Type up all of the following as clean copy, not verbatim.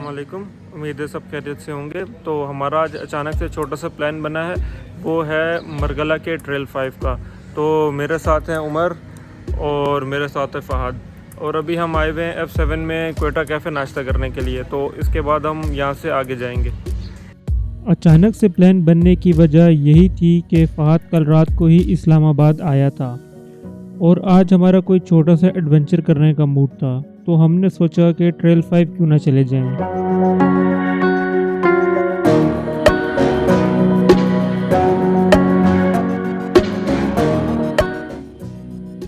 अस्सलाम वालेकुम। उम्मीद है सब खैरियत से होंगे। तो हमारा आज अचानक से छोटा सा प्लान बना है, वो है मरगला के ट्रेल 5 का। तो मेरे साथ हैं उमर और मेरे साथ है फ़हाद, और अभी हम आए हुए हैं F7 में क्वेटा कैफ़े नाश्ता करने के लिए। तो इसके बाद हम यहाँ से आगे जाएंगे। अचानक से प्लान बनने की वजह यही थी कि फ़हाद कल रात को ही इस्लामाबाद आया था और आज हमारा कोई छोटा सा एडवेंचर करने का मूड था, तो हमने सोचा कि ट्रेल 5 क्यों ना चले जाएं।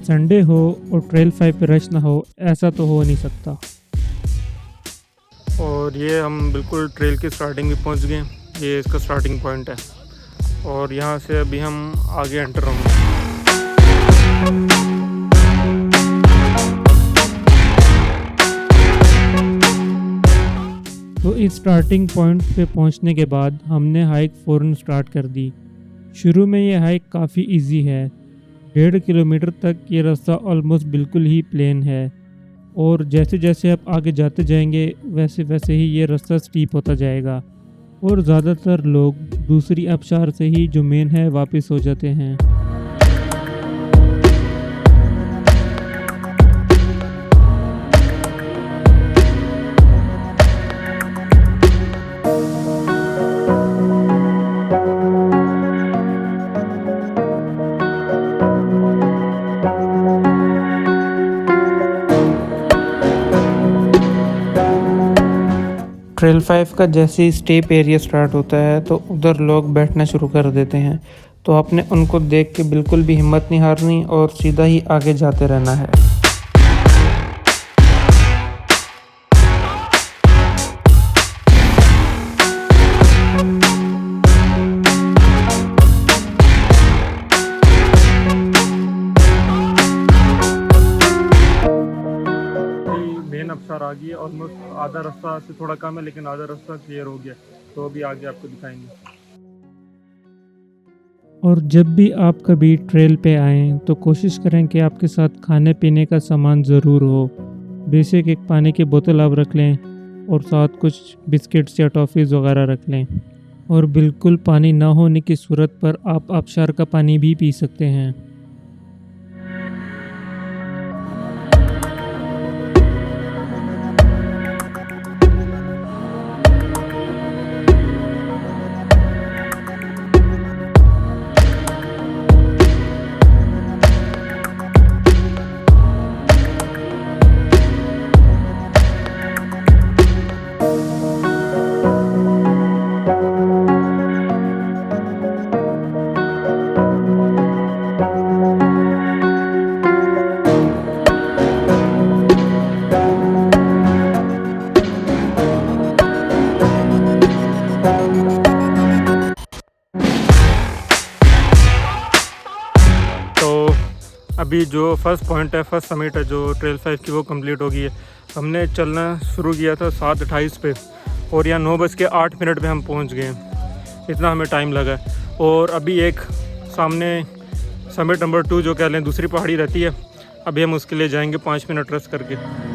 संडे हो और ट्रेल 5 पे रश ना हो, ऐसा तो हो नहीं सकता। और ये हम बिल्कुल ट्रेल की स्टार्टिंग में पहुँच गए। ये इसका स्टार्टिंग पॉइंट है और यहाँ से अभी हम आगे एंटर होंगे। तो इस स्टार्टिंग पॉइंट पे पहुंचने के बाद हमने हाइक फ़ौरन स्टार्ट कर दी। शुरू में ये हाइक काफ़ी इजी है। 1.5 किलोमीटर तक ये रास्ता ऑलमोस्ट बिल्कुल ही प्लेन है और जैसे जैसे आप आगे जाते जाएंगे वैसे वैसे ही ये रास्ता स्टीप होता जाएगा और ज़्यादातर लोग दूसरी आबशार से ही जो मेन है वापस हो जाते हैं। ट्रेल 5 का जैसे ही स्टेप एरिया स्टार्ट होता है तो उधर लोग बैठना शुरू कर देते हैं, तो आपने उनको देख के बिल्कुल भी हिम्मत नहीं हारनी और सीधा ही आगे जाते रहना है। मेन अफसर आ गई है। ऑलमोस्ट आधा रास्ता से थोड़ा कम है, लेकिन आधा रास्ता क्लियर हो गया। तो अभी आगे आपको दिखाएंगे। और जब भी आप कभी ट्रेल पे आएँ तो कोशिश करें कि आपके साथ खाने पीने का सामान ज़रूर हो। बेसिक एक पानी की बोतल आप रख लें और साथ कुछ बिस्किट्स या टॉफ़ीज़ वगैरह रख लें। और बिल्कुल पानी ना होने की सूरत पर आप आबशार का पानी भी पी सकते हैं। अभी जो फर्स्ट पॉइंट है, फर्स्ट समिट है जो ट्रेल 5 की, वो कंप्लीट हो गई है। हमने चलना शुरू किया था 7:28 पे और यहाँ 9:08 पे हम पहुँच गए। इतना हमें टाइम लगा। और अभी एक सामने समिट नंबर 2 जो कह लें दूसरी पहाड़ी रहती है, अभी हम उसके लिए जाएंगे 5 मिनट रेस्ट करके।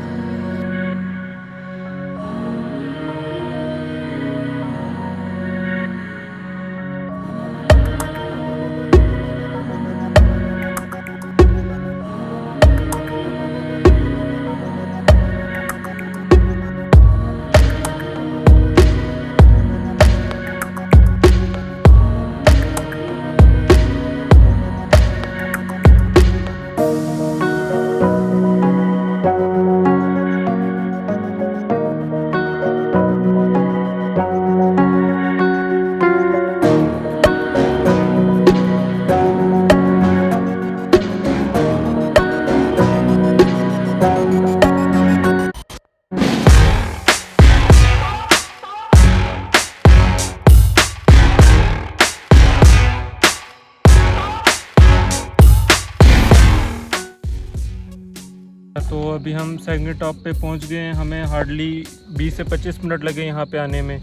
तो अभी हम सेकंड टॉप पे पहुंच गए हैं। हमें हार्डली 20 से 25 मिनट लगे यहाँ पे आने में।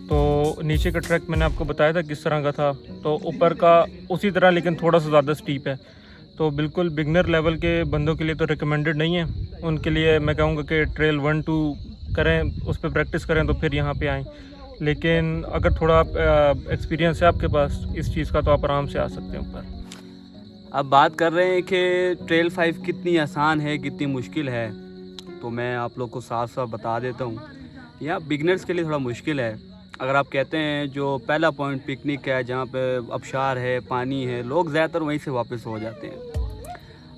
तो नीचे का ट्रैक मैंने आपको बताया था किस तरह का था, तो ऊपर का उसी तरह लेकिन थोड़ा सा ज़्यादा स्टीप है। तो बिल्कुल बिगनर लेवल के बंदों के लिए तो रिकमेंडेड नहीं है। उनके लिए मैं कहूँगा कि ट्रेल 1-2 करें, उस पर प्रैक्टिस करें तो फिर यहाँ पे आएँ। लेकिन अगर थोड़ा एक्सपीरियंस है आपके पास इस चीज़ का तो आप आराम से आ सकते हैं ऊपर। अब बात कर रहे हैं कि ट्रेल 5 कितनी आसान है, कितनी मुश्किल है, तो मैं आप लोग को साफ साफ बता देता हूँ। यहाँ बिगनर्स के लिए थोड़ा मुश्किल है। अगर आप कहते हैं जो पहला पॉइंट पिकनिक है जहाँ पे आबशार है, पानी है, लोग ज़्यादातर वहीं से वापस हो जाते हैं।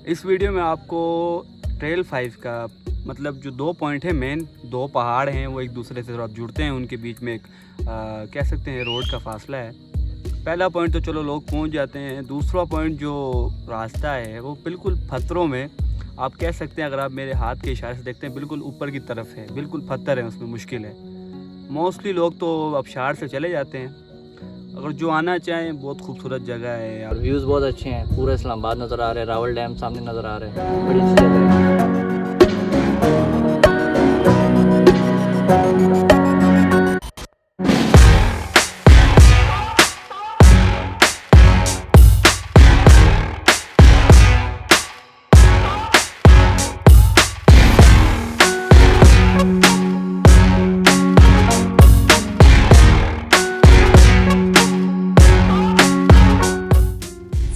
इस वीडियो में आपको ट्रेल 5 का मतलब जो 2 पॉइंट है मेन, 2 पहाड़ हैं वो एक दूसरे से थोड़ा जुड़ते हैं, उनके बीच में एक कह सकते हैं रोड का फासला है। पहला पॉइंट तो चलो लोग पहुंच जाते हैं। दूसरा पॉइंट जो रास्ता है वो बिल्कुल पत्थरों में, आप कह सकते हैं अगर आप मेरे हाथ के इशारे से देखते हैं बिल्कुल ऊपर की तरफ है, बिल्कुल पत्थर है, उसमें मुश्किल है। मोस्टली लोग तो आबशार से चले जाते हैं। अगर जो आना चाहें बहुत खूबसूरत जगह है यार, व्यूज़ बहुत अच्छे हैं, पूरा इस्लामाबाद नज़र आ रहा है, रावल डैम सामने नज़र आ रहा है, बड़ी अच्छी जगह है।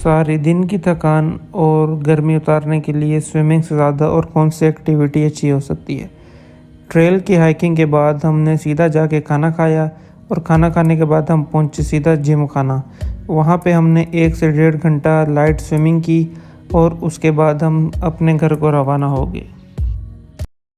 सारे दिन की थकान और गर्मी उतारने के लिए स्विमिंग से ज़्यादा और कौन सी एक्टिविटी अच्छी हो सकती है। ट्रेल की हाइकिंग के बाद हमने सीधा जाके खाना खाया और खाना खाने के बाद हम पहुंचे सीधा जिम खाना। वहां पे हमने 1 से 1.5 घंटा लाइट स्विमिंग की और उसके बाद हम अपने घर को रवाना हो गए।